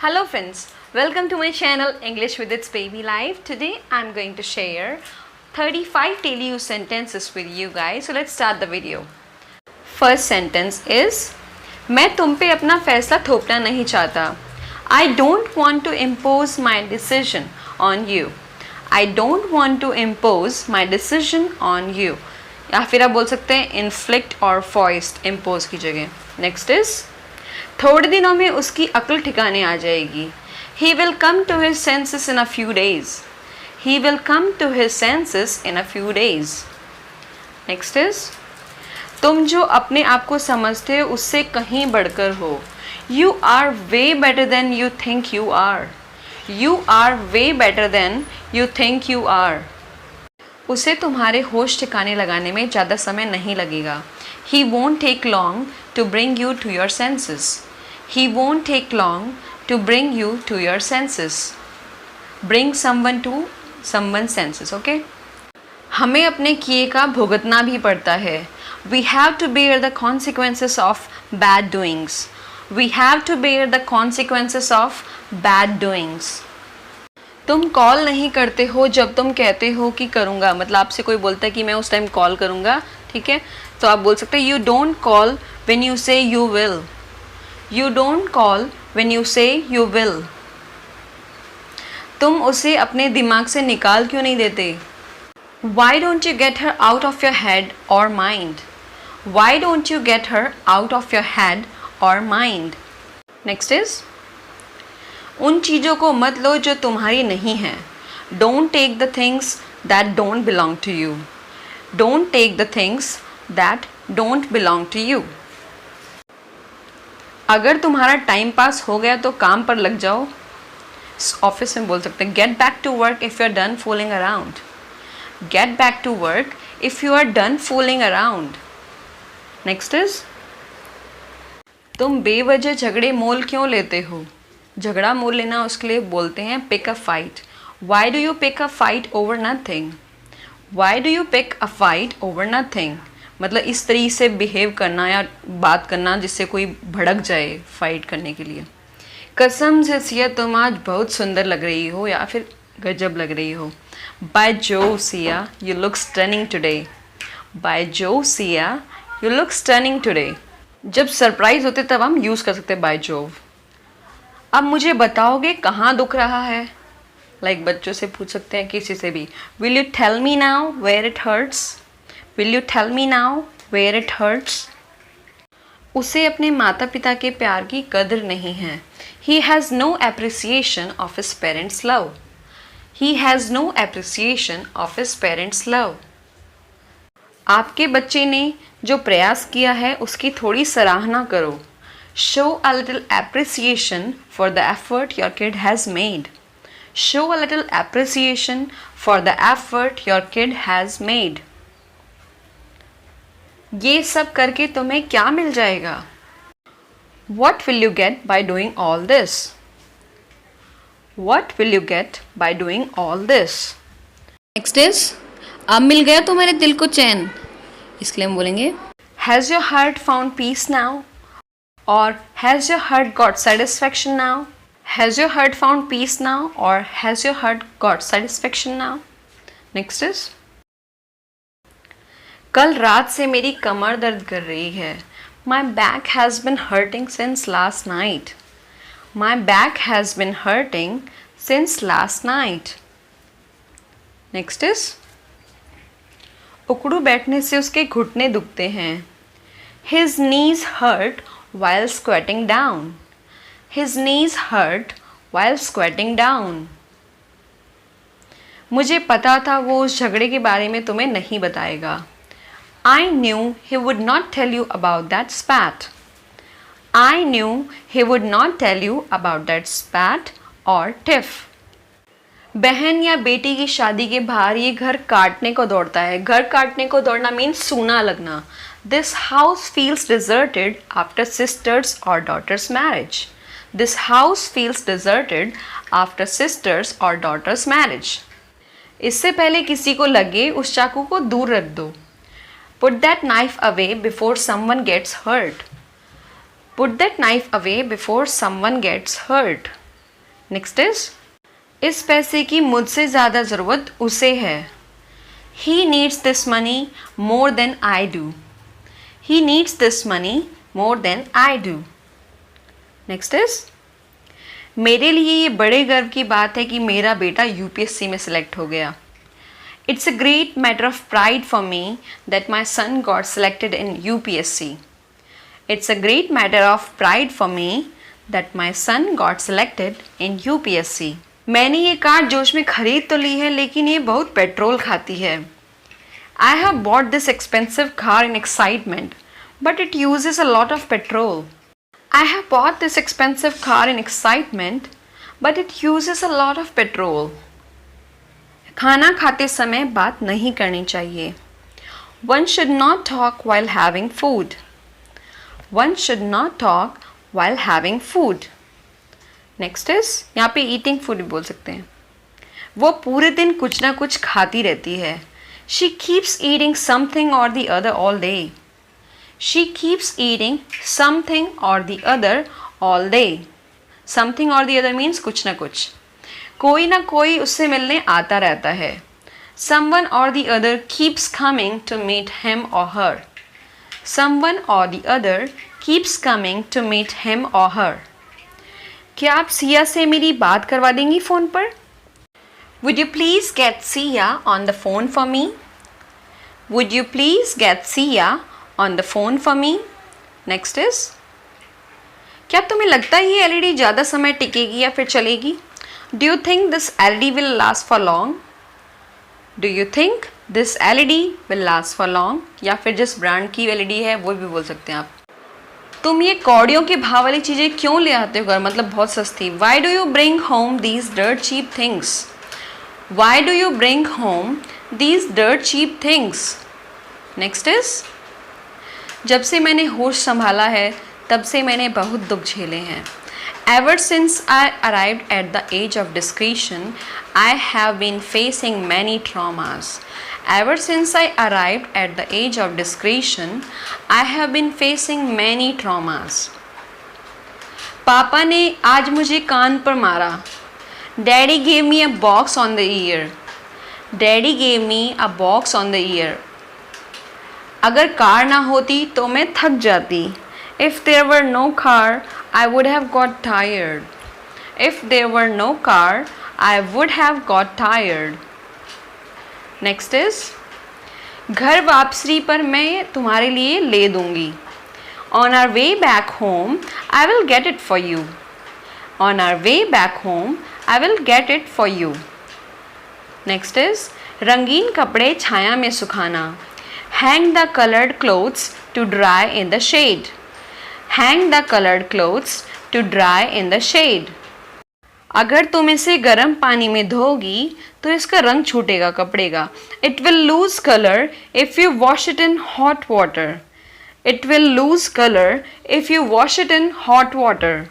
Hello friends, welcome to my channel English with its baby life. Today I'm going to share 35 daily use sentences with you guys. So let's start the video. First sentence is मैं तुम पे अपना फैसला थोपना नहीं चाहता. I don't want to impose my decision on you. I don't want to impose my decision on you. या फिर आप बोल सकते हैं inflict और foist, impose की जगह. Next is थोड़े दिनों में उसकी अक्ल ठिकाने आ जाएगी. He will come to his senses in a few days. He will come to his senses in a few days. Next is तुम जो अपने आप को समझते हो उससे कहीं बढ़कर हो. You are way better than you think you are. You are way better than you think you are. उसे तुम्हारे होश ठिकाने लगाने में ज़्यादा समय नहीं लगेगा. He won't take long to bring you to your senses. He won't take long to bring you to your senses. Bring someone to someone's senses, okay? हमें अपने किए का भुगतना भी पड़ता है. We have to bear the consequences of bad doings. We have to bear the consequences of bad doings. तुम call नहीं करते हो जब तुम कहते हो कि करूँगा. मतलब आपसे कोई बोलता है कि मैं उस टाइम कॉल करूँगा, ठीक है, तो आप बोल सकते हैं you don't call when you say you will. You don't call when you say you will. तुम उसे अपने दिमाग से निकाल क्यों नहीं देते? Why don't you get her out of your head or mind? Why don't you get her out of your head or mind? Next is उन चीज़ों को मत लो जो तुम्हारी नहीं हैं. Don't take the things that don't belong to you. Don't take the things that don't belong to you. अगर तुम्हारा टाइम पास हो गया तो काम पर लग जाओ. ऑफिस में बोल सकते हैं get back to work if you are done fooling around. Get back to work if you are done fooling around. Next is तुम बेवजह झगड़े मोल क्यों लेते हो? झगड़ा मोल लेना उसके लिए बोलते हैं pick a fight. Why do you pick a fight over nothing? Why do you pick a fight over nothing? मतलब इस तरीके से बिहेव करना या बात करना जिससे कोई भड़क जाए फाइट करने के लिए. कसम से सिया तुम आज बहुत सुंदर लग रही हो या फिर गजब लग रही हो. बाय जो Siya you look stunning today. बाय जो Siya you look stunning today. जब सरप्राइज होते तब हम यूज़ कर सकते हैं बाय जोव. अब मुझे बताओगे कहाँ दुख रहा है? लाइक बच्चों से पूछ सकते हैं, किसी से भी. Will you tell me now where it hurts? Will you tell me now where it hurts? उसे अपने माता पिता के प्यार की कदर नहीं है. He has no appreciation of his parents' love. He has no appreciation of his parents' love. आपके बच्चे ने जो प्रयास किया है उसकी थोड़ी सराहना करो. Show a little appreciation for the effort your kid has made. Show a little appreciation for the effort your kid has made. ये सब करके तुम्हें क्या मिल जाएगा? What will you get by doing all this? What will you get by doing all this? Next is अब मिल गया तुम्हारे दिल को चैन. इसके लिए हम बोलेंगे Has your heart found peace now? Or has your heart got satisfaction now? Has your heart found peace now? Or has your heart got satisfaction now? Next is कल रात से मेरी कमर दर्द कर रही है. My back has been hurting since last night. My back has been hurting since last night. Next is उकड़ू बैठने से उसके घुटने दुखते हैं. His knees hurt while squatting down. His knees hurt while squatting down. मुझे पता था वो उस झगड़े के बारे में तुम्हें नहीं बताएगा. I knew he would not tell you about that spat. I knew he would not tell you about that spat or tiff. बहन या बेटी की शादी के बाहर ये घर काटने को दौड़ता है. घर काटने को दौड़ना मीन्स सूना लगना. This house feels deserted after sisters or daughters' marriage. This house feels deserted after sisters or daughters' marriage. इससे पहले किसी को लगे उस चाकू को दूर रख दो. Put that knife away before someone gets hurt. Put that knife away before someone gets hurt. Next इस पैसे की मुझसे ज़्यादा ज़रूरत उसे है. He needs this money more than I do. He needs this money more than I do. Next मेरे लिए ये बड़े गर्व की बात है कि मेरा बेटा यूपीएससी में सिलेक्ट हो गया. It's a great matter of pride for me that my son got selected in UPSC. It's a great matter of pride for me that my son got selected in UPSC. मैंने ये car जोश में खरीद तो ली है लेकिन ये बहुत पेट्रोल खाती है. I have bought this expensive car in excitement, but it uses a lot of petrol. I have bought this expensive car in excitement, but it uses a lot of petrol. खाना खाते समय बात नहीं करनी चाहिए. One should not talk while having food. One should not talk while having food. Next यहाँ पे eating food भी बोल सकते हैं. वो पूरे दिन कुछ ना कुछ खाती रहती है. She keeps eating something or the other all day. She keeps eating something or the other all day. Something or the other means कुछ ना कुछ. कोई ना कोई उससे मिलने आता रहता है. Someone or the other keeps coming to meet him or her. Someone or the other keeps coming to meet him or her. क्या आप सिया से मेरी बात करवा देंगी फ़ोन पर? Would you please get Sia on the phone for me? Would you please get Sia on the phone for me? Next क्या तुम्हें लगता है ये एलईडी ज़्यादा समय टिकेगी या फिर चलेगी? Do you think this LED will last for long? Do you think this LED will last for long? या फिर जिस ब्रांड की एलईडी है वो भी बोल सकते हैं आप. तुम ये कौड़ियों के भाव वाली चीज़ें क्यों ले आते हो घर, मतलब बहुत सस्ती. Why do you bring home these dirt cheap things. Why do you bring home these dirt cheap things. Next जब से मैंने होश संभाला है तब से मैंने बहुत दुख झेले हैं. Ever since I arrived at the age of discretion I have been facing many traumas. Ever since I arrived at the age of discretion, I have been facing many traumas. पापा ने आज मुझे कान पर मारा. Daddy gave me a box on the ear. Daddy gave me a box on the ear. अगर car ना होती तो मैं थक जाती. If there were no car, I would have got tired. If there were no car, I would have got tired. Next घर वापसी पर मैं तुम्हारे लिए ले दूँगी. On our way back home I will get it for you. On our way back home I will get it for you. Next रंगीन कपड़े छाया में सुखाना. Hang the coloured clothes to dry in the shade. Hang the coloured clothes to dry in the shade. अगर तुम इसे गर्म पानी में धोगी तो इसका रंग छूटेगा कपड़े का. It will lose colour if you wash it in hot water. It will lose colour if you wash it in hot water.